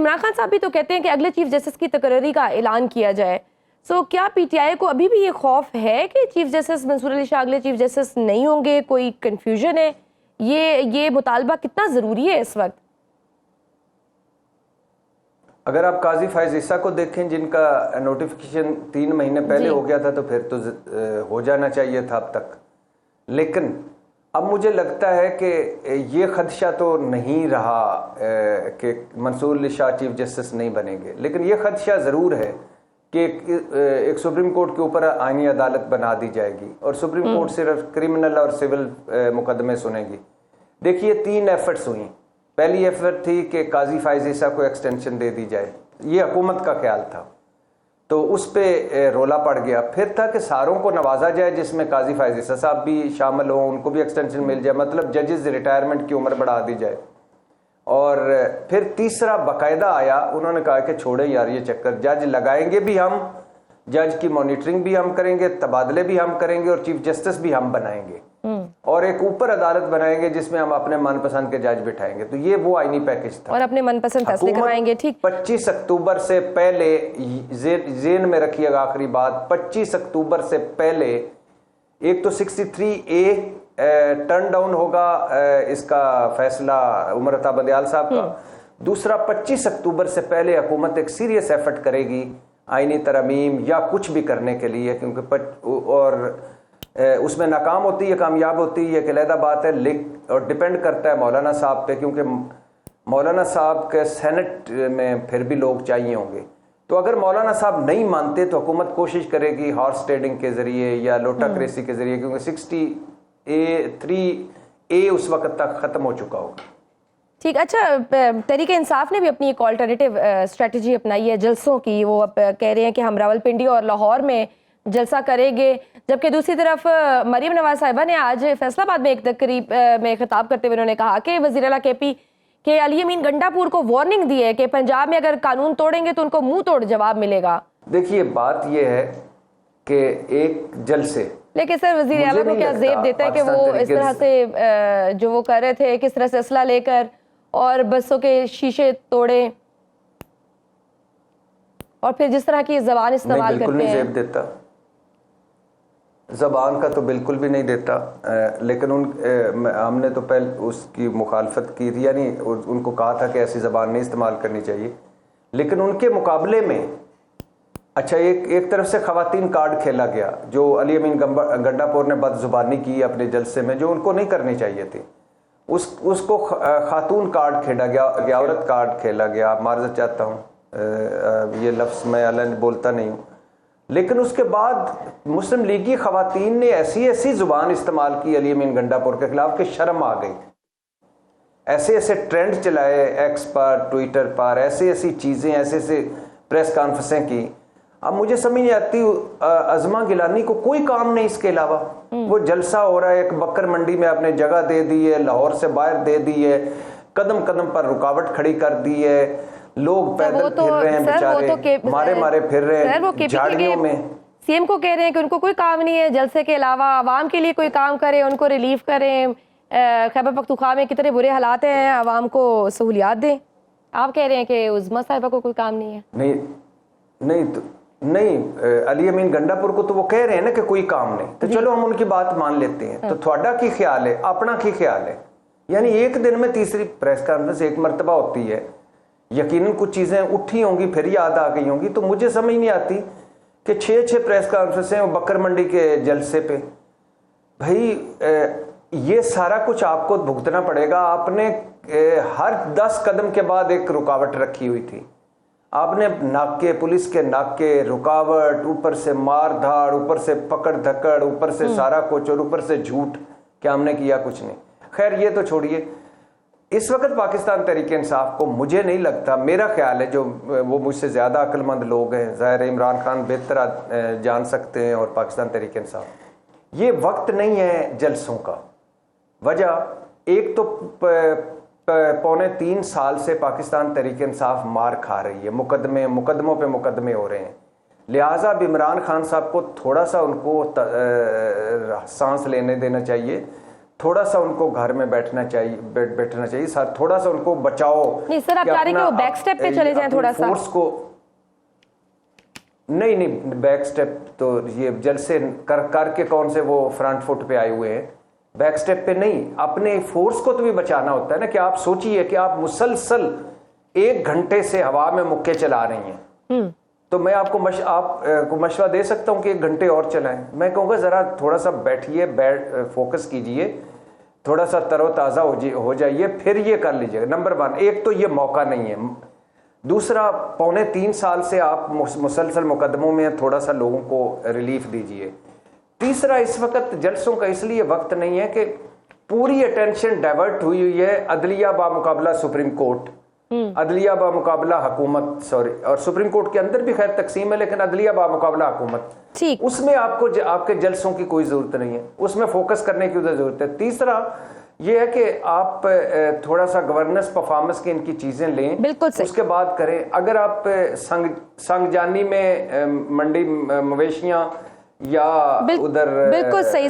इमरान खान साहब भी तो कहते हैं कि अगले चीफ जस्टिस की तकर्री का ऐलान किया जाए। सो क्या पीटीआई को अभी भी ये खौफ है कि चीफ जस्टिस मंसूर अली शाह अगले चीफ जस्टिस नहीं होंगे? कोई कंफ्यूजन है? ये मुतालबा कितना ज़रूरी है इस वक्त? अगर आप काजी फायज ईसा को देखें, जिनका नोटिफिकेशन 3 महीने पहले हो गया था, तो फिर तो हो जाना चाहिए था अब तक। लेकिन अब मुझे लगता है कि ये खदशा तो नहीं रहा कि मंसूर अली शाह चीफ जस्टिस नहीं बनेंगे, लेकिन ये खदशा ज़रूर है कि एक सुप्रीम कोर्ट के ऊपर आईनी अदालत बना दी जाएगी और सुप्रीम कोर्ट सिर्फ क्रिमिनल और सिविल मुकदमे सुनेगी। देखिए 3 एफर्ट्स हुई। पहली एफर्ट थी कि काजी फायज ईसा को एक्सटेंशन दे दी जाए, ये हुकूमत का ख्याल था, तो उस पर रोला पड़ गया। फिर था कि सारों को नवाजा जाए, जिसमें काजी फायज ईसा साहब भी शामिल हों, उनको भी एक्सटेंशन मिल जाए, मतलब जजेस रिटायरमेंट की उम्र बढ़ा दी जाए। और फिर तीसरा बाकायदा आया, उन्होंने कहा कि छोड़े यार ये चक्कर, जज लगाएंगे भी हम, जज की मॉनिटरिंग भी हम करेंगे, तबादले भी हम करेंगे और चीफ जस्टिस भी हम बनाएंगे और एक ऊपर अदालत बनाएंगे जिसमें हम अपने मनपसंद के जज बिठाएंगे। तो ये वो आईनी पैकेज था और अपने मनपसंद फैसले करवाएंगे। ठीक, 25 अक्टूबर से पहले, जेन में रखिएगा आखिरी बात, 25 अक्टूबर से पहले एक तो 63A टर्न डाउन होगा इसका फैसला उमर अता बंदयाल साहब का। दूसरा 25 अक्टूबर से पहले हुकूमत एक सीरियस एफर्ट करेगी आईनी तरमीम या कुछ भी करने के लिए, क्योंकि और उसमें नाकाम होती है कामयाब होती है एक अलहदा बात है, और डिपेंड करता है मौलाना साहब पे, क्योंकि मौलाना साहब के सेनेट में फिर भी लोग चाहिए होंगे। तो अगर मौलाना साहब नहीं मानते तो हुकूमत कोशिश करेगी हॉर्स ट्रेडिंग के जरिए या लोटा क्रेसी के जरिए, क्योंकि 63A उस वक्त तक खत्म हो चुका होगा। ठीक, अच्छा, तहरीक इंसाफ ने भी अपनी एक ऑल्टरनेटिव स्ट्रेटजी अपनाई है जलसों की। वो अब कह रहे हैं कि हम रावलपिंडी और लाहौर में जलसा करेंगे, जबकि दूसरी तरफ मरीम नवाज साहिबा ने आज फैसलाबाद में एक तकरीब में खिताब करते हुए उन्होंने कहा कि वज़ीर आला KP के अली अमीन गंडापुर को वार्निंग दी है कि पंजाब में अगर कानून तोड़ेंगे तो उनको मुंह तोड़ जवाब मिलेगा। देखिए बात यह है कि एक जलसे, लेकिन सर वज़ीर आला को क्या ज़ेब देता है कि वो इस तरह से जो वो कर रहे थे, किस तरह से असला लेकर और बसों के शीशे तोड़े और फिर जिस तरह की ज़बान इस्तेमाल करते हैं? ज़ेब देता, ज़बान का तो बिल्कुल भी नहीं देता, लेकिन हमने तो पहले उसकी मुखालफत की थी, यानी उनको कहा था कि ऐसी ज़बान नहीं इस्तेमाल करनी चाहिए। लेकिन उनके मुकाबले में अच्छा एक तरफ से ख़वातीन कार्ड खेला गया, जो अली अमीन गंडापुर ने बदजुबानी की अपने जलसे में, जो उनको नहीं करनी चाहिए थी, उसको खातून कार्ड खेला गया, औरत कार्ड खेला गया। मार्ज़त चाहता हूँ, ये लफ्ज़ मैं अलन बोलता नहीं हूँ, लेकिन उसके बाद मुस्लिम लीगी ख़वातीन ने ऐसी ज़ुबान इस्तेमाल की अली अमीन गंडापुर के खिलाफ कि शर्म आ गई। ऐसे ट्रेंड चलाए एक्स पर, ट्विटर पर, ऐसी चीज़ें, ऐसे प्रेस कॉन्फ्रेंसें की। अब मुझे समझ नहीं आती, अज़मा गिलानी को कोई काम नहीं इसके अलावा, वो जलसा हो रहा है, एक बकर मंडी में आपने जगह दे दी है, लाहौर से बाहर दे दी है, कदम कदम पर रुकावट खड़ी कर दी है, लोग पैदल फिर रहे हैं बेचारे, मारे फिर रहे हैं झाड़ियों में। सीएम को कह रहे हैं कि उनको कोई काम नहीं है जलसे के अलावा, आवाम के लिए कोई काम करें, उनको रिलीफ करें। खैबर पख्तूनख्वा में कितने बुरे हालात हैं, आवाम को सहूलियात दें। आप कह रहे हैं कि उज़्मा साहिबा को कोई काम नहीं है? नहीं, अली अमीन गंडापुर को तो वो कह रहे हैं ना कि कोई काम नहीं, तो चलो हम उनकी बात मान लेते हैं। तो थोड़ा की ख्याल है, अपना की ख्याल है, यानी एक दिन में तीसरी प्रेस कॉन्फ्रेंस एक मरतबा होती है, यकीनन कुछ चीज़ें उठी होंगी फिर याद आ गई होंगी। तो मुझे समझ नहीं आती कि 6 प्रेस कॉन्फ्रेंसें बकर मंडी के जलसे पे, भाई ये सारा कुछ आपको भुगतना पड़ेगा। आपने हर 10 कदम के बाद एक रुकावट रखी हुई थी, आपने नाके, पुलिस के नाके, रुकावट, ऊपर से मार धाड़, ऊपर से पकड़ धकड़, ऊपर से सारा कुछ और ऊपर से झूठ, क्या हमने किया? कुछ नहीं। खैर ये तो छोड़िए, इस वक्त पाकिस्तान तहरीक इंसाफ को मुझे नहीं लगता, मेरा ख्याल है, जो वो मुझसे ज़्यादा अक्लमंद लोग हैं, ज़ाहिर इमरान खान बेहतर जान सकते हैं और पाकिस्तान तहरीक इंसाफ, ये वक्त नहीं है जलसों का। वजह एक तो 2.25 साल से पाकिस्तान तहरीक इंसाफ मार खा रही है, मुकदमों पे मुकदमे हो रहे हैं, लिहाजा अब इमरान खान साहब को थोड़ा सा उनको सांस लेने देना चाहिए थोड़ा सा उनको घर में बैठना चाहिए, बैठना चाहिए सर, थोड़ा सा उनको बचाओ। नहीं सर, आप चाह रहे हैं कि वो बैक स्टेप पे चले जाएं थोड़ा सा? फोर्स को नहीं, बैक स्टेप तो ये जलसे करके कौन से वो फ्रंट फुट पे आए हुए हैं, बैक स्टेप पे नहीं। अपने फोर्स को तो भी बचाना होता है ना, कि आप सोचिए कि आप मुसलसल 1 घंटे से हवा में मुक्के चला रही हैं, तो मैं आपको मशवरा दे सकता हूं कि 1 घंटे और चलाएं। मैं कहूँगा ज़रा थोड़ा सा बैठिए, फोकस कीजिए, थोड़ा सा तरोताज़ा हो जाइए, फिर ये कर लीजिएगा। नंबर 1, एक तो ये मौका नहीं है। दूसरा, 2.25 साल से आप मुसलसल मुकदमों में, थोड़ा सा लोगों को रिलीफ दीजिए। तीसरा, इस वक्त जलसों का इसलिए वक्त नहीं है कि पूरी अटेंशन डाइवर्ट हुई है अदलिया बामुकाबला सुप्रीम कोर्ट, अदलिया बामुकाबला हुकूमत, सॉरी, और सुप्रीम कोर्ट के अंदर भी खैर तकसीम है, लेकिन अदलिया बामुकाबला हुकूमत, ठीक, उसमें आपको आपके जलसों की कोई जरूरत नहीं है, उसमें फोकस करने की जरूरत है। तीसरा ये है कि आप थोड़ा सा गवर्नेंस परफॉर्मेंस की इनकी चीजें लें, बिल्कुल सही, उसके बाद करें। अगर आप संगजानी में मंडी मवेशियां या उधर बिल्कुल सही